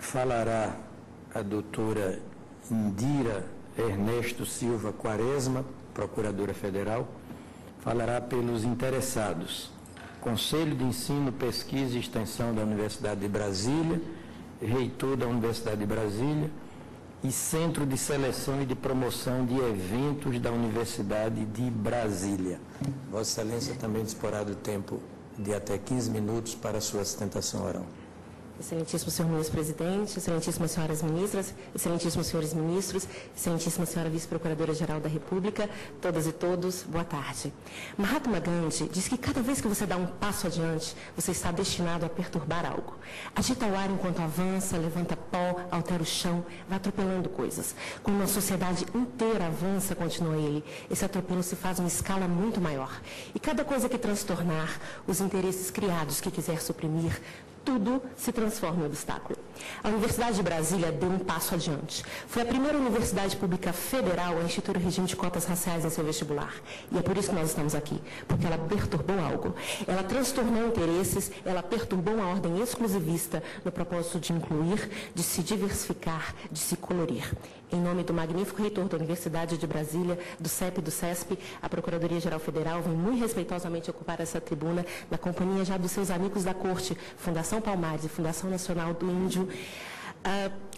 falará a doutora Indira Ernesto Silva Quaresma, Procuradora Federal, falará pelos interessados. Conselho de Ensino, Pesquisa e Extensão da Universidade de Brasília, reitor da Universidade de Brasília e Centro de Seleção e de Promoção de Eventos da Universidade de Brasília. Vossa Excelência também disporá do tempo de até 15 minutos para a sua sustentação oral. Excelentíssimo senhor ministro-presidente, excelentíssimas senhoras ministras, excelentíssimos senhores ministros, excelentíssima senhora vice-procuradora-geral da República, todas e todos, boa tarde. Mahatma Gandhi diz que cada vez que você dá um passo adiante, você está destinado a perturbar algo. Agita o ar enquanto avança, levanta pó, altera o chão, vai atropelando coisas. Quando uma sociedade inteira avança, continua ele, esse atropelo se faz em uma escala muito maior. E cada coisa que transtornar, os interesses criados que quiser suprimir, tudo se transforma em obstáculo. A Universidade de Brasília deu um passo adiante. Foi a primeira universidade pública federal a instituir o regime de cotas raciais em seu vestibular. E é por isso que nós estamos aqui, porque ela perturbou algo. Ela transtornou interesses, ela perturbou uma ordem exclusivista no propósito de incluir, de se diversificar, de se colorir. Em nome do magnífico reitor da Universidade de Brasília, do CEP e do CESP, a Procuradoria-Geral Federal vem muito respeitosamente ocupar essa tribuna, na companhia já dos seus amigos da Corte, Fundação Palmares e Fundação Nacional do Índio,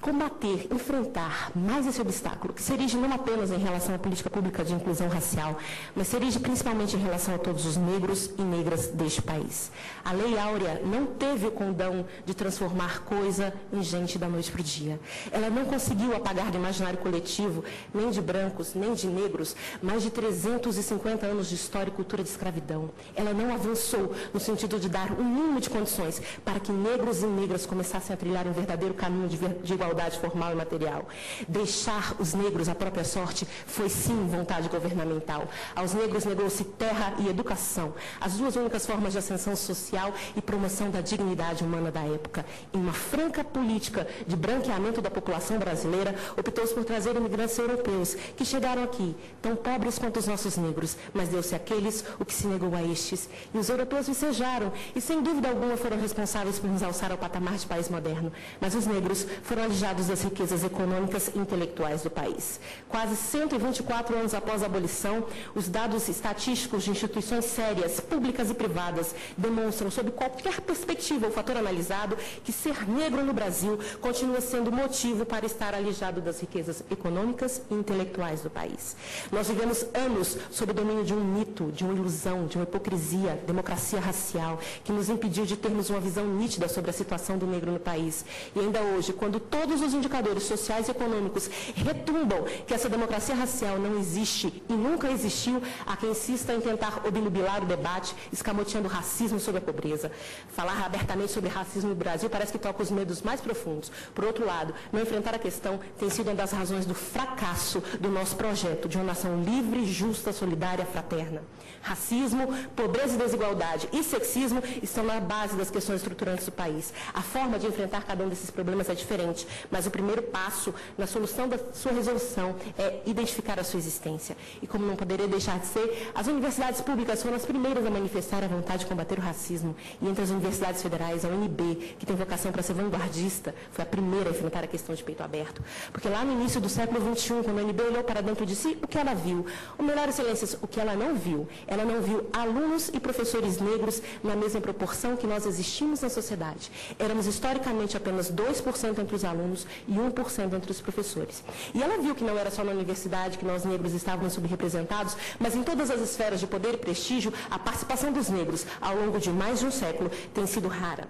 combater, enfrentar mais esse obstáculo, que se erige não apenas em relação à política pública de inclusão racial, mas se erige principalmente em relação a todos os negros e negras deste país. A Lei Áurea não teve o condão de transformar coisa em gente da noite para o dia. Ela não conseguiu apagar do imaginário coletivo, nem de brancos, nem de negros, mais de 350 anos de história e cultura de escravidão. Ela não avançou no sentido de dar um mínimo de condições para que negros e negras começassem a trilhar um verdadeiro caminho de igualdade formal e material. Deixar os negros à própria sorte foi sim vontade governamental. Aos negros negou-se terra e educação, as duas únicas formas de ascensão social e promoção da dignidade humana da época. Em uma franca política de branqueamento da população brasileira, optou-se por trazer imigrantes europeus que chegaram aqui, tão pobres quanto os nossos negros, mas deu-se àqueles o que se negou a estes. E os europeus vicejaram e, sem dúvida alguma, foram responsáveis por nos alçar ao patamar de país moderno. Mas os negros foram alijados das riquezas econômicas e intelectuais do país. Quase 124 anos após a abolição, os dados estatísticos de instituições sérias, públicas e privadas, demonstram, sob qualquer perspectiva ou fator analisado, que ser negro no Brasil continua sendo motivo para estar alijado das riquezas econômicas e intelectuais do país. Nós vivemos anos sob o domínio de um mito, de uma ilusão, de uma hipocrisia, democracia racial, que nos impediu de termos uma visão nítida sobre a situação do negro no país. E ainda hoje, quando todos os indicadores sociais e econômicos retumbam que essa democracia racial não existe e nunca existiu, há quem insista em tentar obnubilar o debate, escamoteando o racismo sobre a pobreza. Falar abertamente sobre racismo no Brasil parece que toca os medos mais profundos. Por outro lado, não enfrentar a questão tem sido uma das razões do fracasso do nosso projeto de uma nação livre, justa, solidária, fraterna. Racismo, pobreza e desigualdade e sexismo estão na base das questões estruturantes do país. A forma de enfrentar cada um desses problemas é diferente, mas o primeiro passo na solução da sua resolução é identificar a sua existência. E como não poderia deixar de ser, as universidades públicas foram as primeiras a manifestar a vontade de combater o racismo. E entre as universidades federais, a UNB, que tem vocação para ser vanguardista, foi a primeira a enfrentar a questão de peito aberto. Porque lá no início do século XXI, quando a UNB olhou para dentro de si, o que ela viu? Ou melhor, excelências, o que ela não viu? Ela não viu alunos e professores negros na mesma proporção que nós existimos na sociedade. Éramos historicamente apenas 2% entre os alunos e 1% entre os professores. E ela viu que não era só na universidade que nós negros estávamos subrepresentados, mas em todas as esferas de poder e prestígio, a participação dos negros ao longo de mais de um século tem sido rara.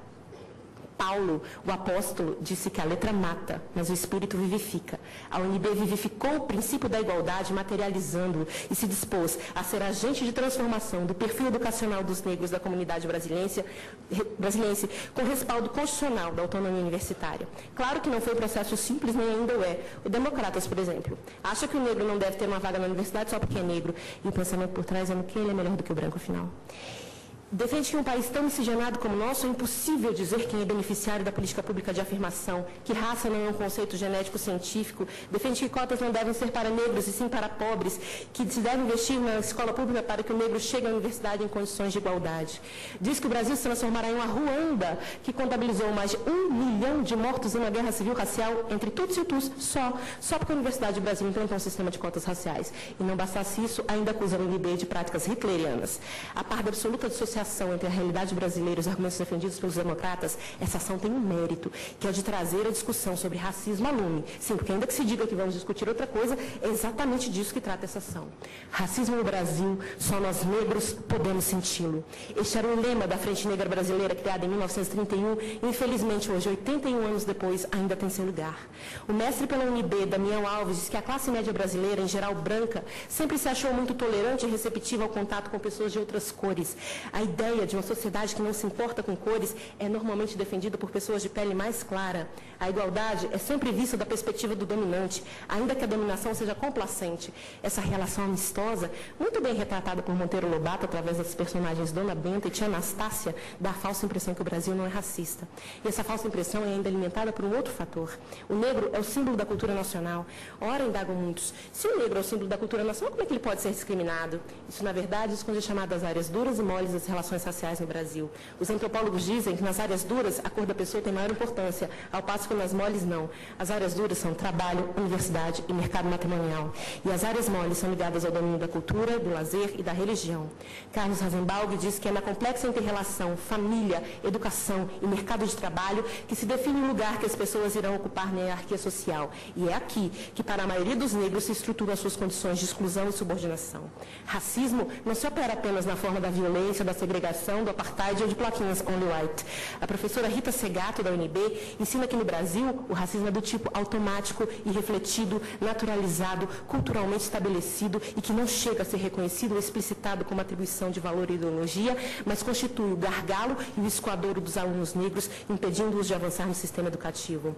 Paulo, o apóstolo, disse que a letra mata, mas o espírito vivifica. A UNB vivificou o princípio da igualdade, materializando-o, e se dispôs a ser agente de transformação do perfil educacional dos negros da comunidade brasilense com respaldo constitucional da autonomia universitária. Claro que não foi um processo simples, nem ainda o é. O Democratas, por exemplo, acha que o negro não deve ter uma vaga na universidade só porque é negro, e o pensamento por trás é no que ele é melhor do que o branco, afinal. Defende que em um país tão miscigenado como o nosso é impossível dizer quem é beneficiário da política pública de afirmação, que raça não é um conceito genético científico, defende que cotas não devem ser para negros e sim para pobres, que se deve investir na escola pública para que o negro chegue à universidade em condições de igualdade. Diz que o Brasil se transformará em uma Ruanda, que contabilizou mais de 1 milhão de mortos em uma guerra civil racial entre Tutsi e Hutus, só porque a Universidade do Brasil implantou um sistema de cotas raciais. E não bastasse isso, ainda acusa o UNB de práticas hitlerianas. A par da absoluta dissociação entre a realidade brasileira e os argumentos defendidos pelos democratas, essa ação tem um mérito, que é de trazer a discussão sobre racismo a lume. Sim, porque ainda que se diga que vamos discutir outra coisa, é exatamente disso que trata essa ação. Racismo no Brasil, só nós negros podemos senti-lo. Este era o lema da Frente Negra Brasileira, criada em 1931, e infelizmente hoje, 81 anos depois, ainda tem seu lugar. O mestre pela UNB, Damião Alves, diz que a classe média brasileira, em geral branca, sempre se achou muito tolerante e receptiva ao contato com pessoas de outras cores. A ideia de uma sociedade que não se importa com cores é normalmente defendida por pessoas de pele mais clara. A igualdade é sempre vista da perspectiva do dominante, ainda que a dominação seja complacente. Essa relação amistosa, muito bem retratada por Monteiro Lobato através das personagens Dona Benta e Tia Anastácia, dá a falsa impressão que o Brasil não é racista. E essa falsa impressão é ainda alimentada por um outro fator. O negro é o símbolo da cultura nacional. Ora, indagam muitos, se o negro é o símbolo da cultura nacional, como é que ele pode ser discriminado? Isso, na verdade, esconde as chamadas áreas duras e moles das relações raciais no Brasil. Os antropólogos dizem que nas áreas duras a cor da pessoa tem maior importância, ao passo que nas moles não. As áreas duras são trabalho, universidade e mercado matrimonial. E as áreas moles são ligadas ao domínio da cultura, do lazer e da religião. Carlos Rasenbalg diz que é na complexa inter-relação família, educação e mercado de trabalho que se define o lugar que as pessoas irão ocupar na hierarquia social. E é aqui que, para a maioria dos negros, se estruturam as suas condições de exclusão e subordinação. Racismo não se opera apenas na forma da violência, da segregação, do apartheid ou de plaquinhas only white. A professora Rita Segato, da UNB, ensina que no Brasil o racismo é do tipo automático, irrefletido, naturalizado, culturalmente estabelecido e que não chega a ser reconhecido ou explicitado como atribuição de valor e ideologia, mas constitui o gargalo e o escoadouro dos alunos negros, impedindo-os de avançar no sistema educativo.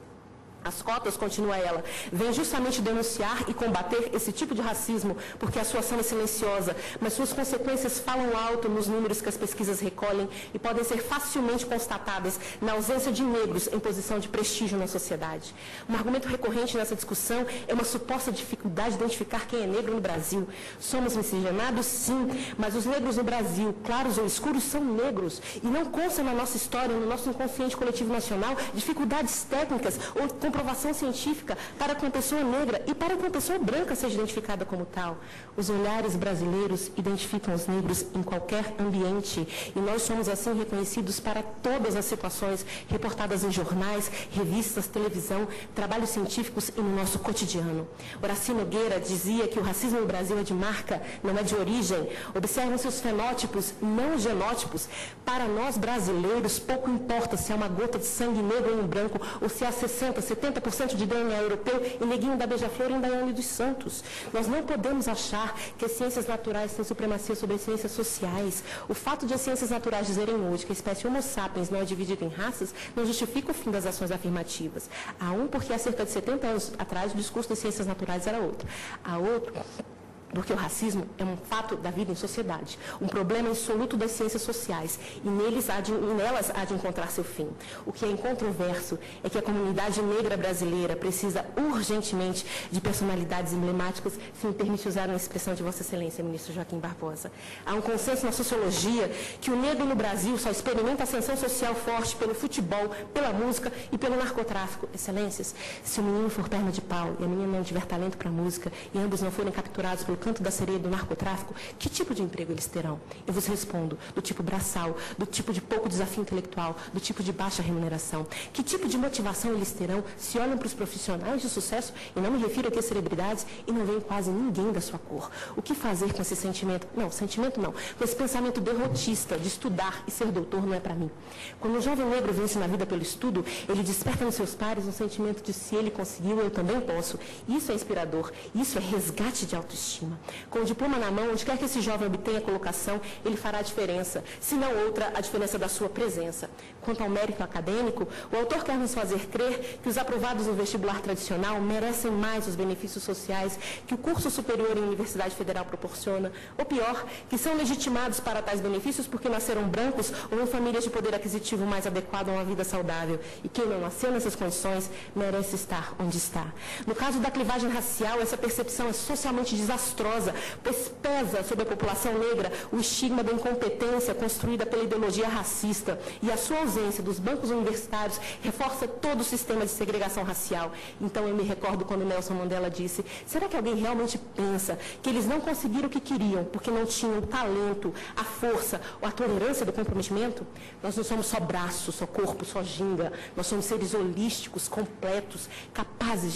As cotas, continua ela, vêm justamente denunciar e combater esse tipo de racismo, porque a sua ação é silenciosa, mas suas consequências falam alto nos números que as pesquisas recolhem e podem ser facilmente constatadas na ausência de negros em posição de prestígio na sociedade. Um argumento recorrente nessa discussão é uma suposta dificuldade de identificar quem é negro no Brasil. Somos miscigenados, sim, mas os negros no Brasil, claros ou escuros, são negros. E não consta na nossa história, no nosso inconsciente coletivo nacional, dificuldades técnicas ou comprovação científica para que uma pessoa negra e para que uma pessoa branca seja identificada como tal. Os olhares brasileiros identificam os negros em qualquer ambiente e nós somos assim reconhecidos para todas as situações reportadas em jornais, revistas, televisão, trabalhos científicos e no nosso cotidiano. Horaci Nogueira dizia que o racismo no Brasil é de marca, não é de origem. Observem seus fenótipos, não os genótipos. Para nós brasileiros, pouco importa se é uma gota de sangue negro em branco ou se há 70% de DNA europeu e neguinho da Beija-Flor em Daiane dos Santos. Nós não podemos achar que as ciências naturais têm supremacia sobre as ciências sociais. O fato de as ciências naturais dizerem hoje que a espécie Homo sapiens não é dividida em raças não justifica o fim das ações afirmativas. Há um porque há cerca de 70 anos atrás o discurso das ciências naturais era outro. Há outro porque o racismo é um fato da vida em sociedade, um problema insoluto das ciências sociais, e nelas há de encontrar seu fim. O que é incontroverso é que a comunidade negra brasileira precisa urgentemente de personalidades emblemáticas, se me permite usar uma expressão de Vossa Excelência, ministro Joaquim Barbosa. Há um consenso na sociologia que o negro no Brasil só experimenta ascensão social forte pelo futebol, pela música e pelo narcotráfico. Excelências, se o menino for perna de pau e a menina não tiver talento para música e ambos não forem capturados pelo canto da sereia do narcotráfico, que tipo de emprego eles terão? Eu vos respondo, do tipo braçal, do tipo de pouco desafio intelectual, do tipo de baixa remuneração. Que tipo de motivação eles terão se olham para os profissionais de sucesso, e não me refiro aqui a celebridades, e não veem quase ninguém da sua cor? O que fazer com esse sentimento? Não, sentimento não. Com esse pensamento derrotista de estudar e ser doutor não é para mim. Quando um jovem negro vence na vida pelo estudo, ele desperta nos seus pares um sentimento de se ele conseguiu, eu também posso. Isso é inspirador. Isso é resgate de autoestima. autoestima. Com o diploma na mão, onde quer que esse jovem obtenha colocação, ele fará a diferença, se não outra, a diferença da sua presença. Quanto ao mérito acadêmico, o autor quer nos fazer crer que os aprovados no vestibular tradicional merecem mais os benefícios sociais que o curso superior em Universidade Federal proporciona, ou pior, que são legitimados para tais benefícios porque nasceram brancos ou em famílias de poder aquisitivo mais adequado a uma vida saudável, e quem não nasceu nessas condições merece estar onde está. No caso da clivagem racial, essa percepção é socialmente desastrosa, pois pesa sobre a população negra o estigma da incompetência construída pela ideologia racista, e a sua ausência dos bancos universitários reforça todo o sistema de segregação racial. Então eu me recordo quando Nelson Mandela disse: será que alguém realmente pensa que eles não conseguiram o que queriam porque não tinham o talento, a força ou a tolerância do comprometimento? Nós não somos só braço, só corpo, só ginga. Nós somos seres holísticos, completos, capazes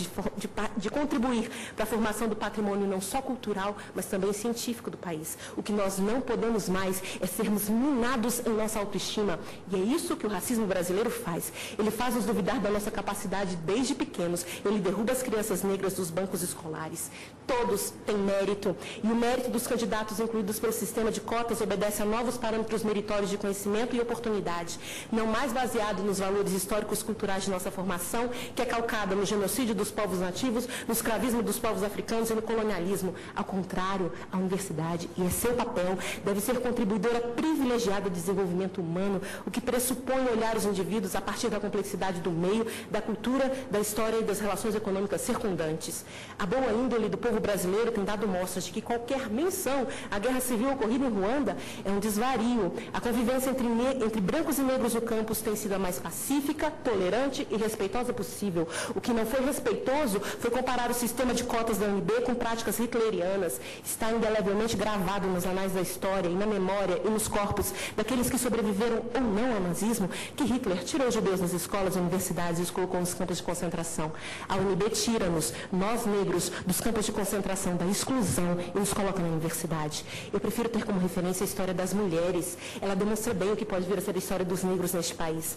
de contribuir para a formação do patrimônio não só cultural, mas também científico do país. O que nós não podemos mais é sermos minados em nossa autoestima. E é isso que o racismo brasileiro faz. Ele faz nos duvidar da nossa capacidade desde pequenos. Ele derruba as crianças negras dos bancos escolares. Todos têm mérito. E o mérito dos candidatos incluídos pelo sistema de cotas obedece a novos parâmetros meritórios de conhecimento e oportunidade, não mais baseado nos valores históricos culturais de nossa formação, que é calcada no genocídio dos povos nativos, no escravismo dos povos africanos e no colonialismo. Ao contrário, a universidade, e é seu papel, deve ser contribuidora privilegiada do desenvolvimento humano, o que pressupõe olhar os indivíduos a partir da complexidade do meio, da cultura, da história e das relações econômicas circundantes. A boa índole do povo brasileiro tem dado mostras de que qualquer menção à guerra civil ocorrida em Ruanda é um desvario. A convivência entre brancos e negros no campus tem sido a mais pacífica, tolerante e respeitosa possível. O que não foi respeitoso foi comparar o sistema de cotas da UNB com práticas hitlerianas. Está indelevelmente gravado nos anais da história e na memória e nos corpos daqueles que sobreviveram ou não ao nazismo, que Hitler tirou os judeus das escolas e universidades e os colocou nos campos de concentração. A UNB tira-nos, nós negros, dos campos de concentração, da exclusão, e nos coloca na universidade. Eu prefiro ter como referência a história das mulheres. Ela demonstra bem o que pode vir a ser a história dos negros neste país.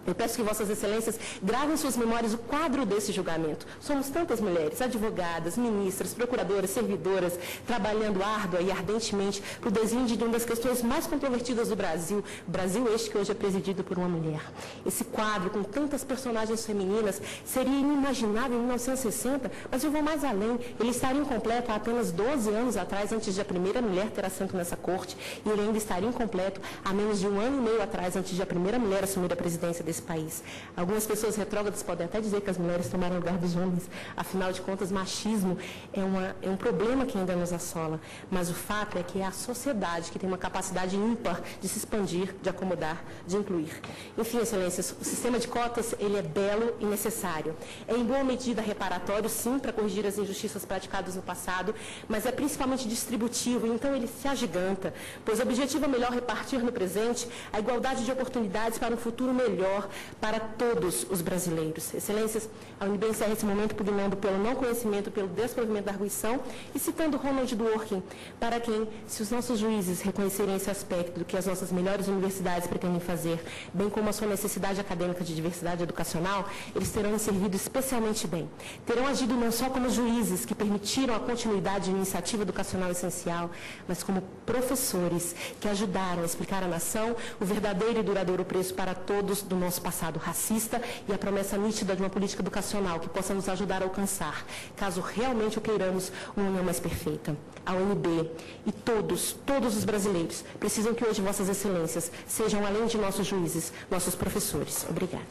Eu peço que Vossas Excelências gravem em suas memórias o quadro desse julgamento. Somos tantas mulheres, advogadas, ministras, procuradoras, servidoras, trabalhando árdua e ardentemente para o deslinde de uma das questões mais controvertidas do Brasil, Brasil este que hoje é presidido por uma mulher. Esse quadro, com tantas personagens femininas, seria inimaginável em 1960, mas eu vou mais além. Ele estaria incompleto há apenas 12 anos atrás, antes de a primeira mulher ter assento nessa corte, e ele ainda estaria incompleto há menos de 1 ano e meio atrás, antes de a primeira mulher assumir a presidência desse país. Algumas pessoas retrógradas podem até dizer que as mulheres tomaram o lugar dos homens. Afinal de contas, machismo é um problema que ainda nos assola. Mas o fato é que é a sociedade que tem uma capacidade ímpar de se expandir, de acomodar, de incluir. Enfim, Excelências, o sistema de cotas, ele é belo e necessário. É em boa medida reparatório, sim, para corrigir as injustiças praticadas no passado, mas é principalmente distributivo, e então ele se agiganta, pois o objetivo é melhor repartir no presente a igualdade de oportunidades para um futuro melhor para todos os brasileiros. Excelências, a UNB encerra esse momento pugnando pelo não conhecimento, pelo desprovimento da arguição e citando Ronald Dworkin, para quem, se os nossos juízes reconhecerem esse aspecto do que as nossas melhores universidades pretendem fazer, bem como a sua necessidade acadêmica de diversidade educacional, eles terão servido especialmente bem. Terão agido não só como juízes que permitiram a continuidade de iniciativa educacional essencial, mas como professores que ajudaram a explicar à nação o verdadeiro e duradouro preço para todos do nosso passado racista e a promessa nítida de uma política educacional que possa nos ajudar a alcançar, caso realmente o queiramos, uma união mais perfeita. A UNB e todos os brasileiros precisam que hoje Vossas Excelências sejam, além de nossos juízes, nossos professores. Obrigada.